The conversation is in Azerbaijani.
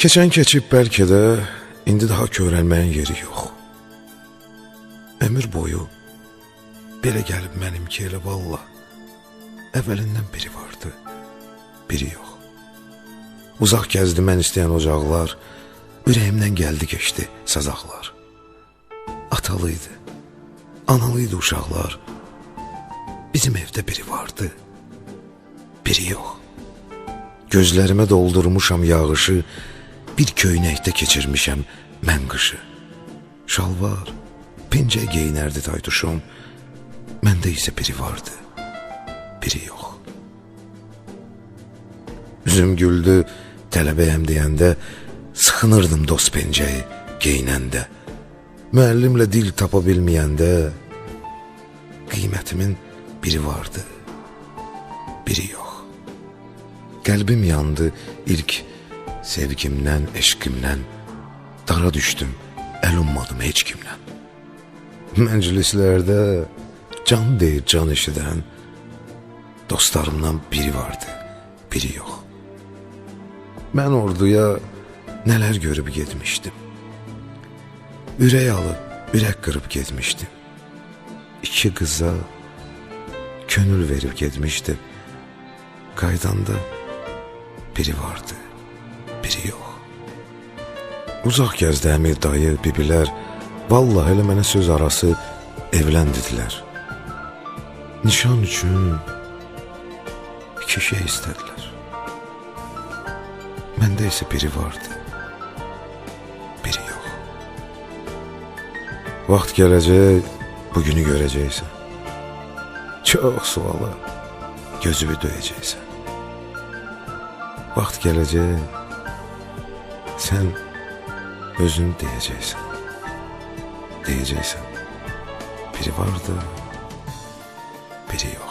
Keçən keçib bəlkə də indi daha körəlməyin yeri yox. Ömür boyu belə gəlib mənim ki elə valla. Əvvəlindən biri vardı, biri yox. Uzaq gəzdi mən istəyən ocaqlar, ürəyimdən gəldi keçdi sazaqlar. Atalıydı, analıydı uşaqlar. Bizim evdə biri vardı, biri yox. Gözlərimə doldurmuşam yağışı, bir köynəkdə keçirmişəm mən qışı. Şalvar, pencək geyinərdi taytuşum, məndə isə biri vardı, biri yox. Üzüm güldü, tələbəyəm deyəndə, sıxınırdım dost pencəyi geyinəndə. Müəllimlə dil tapa bilməyəndə, qiymətimin biri vardı, biri yox. Qəlbim yandı ilk sevgimdən, eşqimdən, dara düşdüm, əl ummadım heç kimdən. Məclislərdə can deyir can eşidən, dostlarımdan biri vardı, biri yox. Mən orduya nələr görüb getmişdim. Ürək alıb, ürək qırıb getmişdim. İki qıza könül verib getmişdim. Qaydanda biri vardı, biri yox. Uzaq gəzdi əmir dayı, bibilər, vallahi elə mənə söz arası evlən dedilər. Nişan üçün iki şey istədilər. Məndə isə biri vardı, biri yox. Vaxt gələcək, bugünü görəcəksən. Çox suala gözümü döyəcəksən. Vaxt gələcək, sən özün deyəcəksən. Deyəcəksən, biri vardı, biri yox.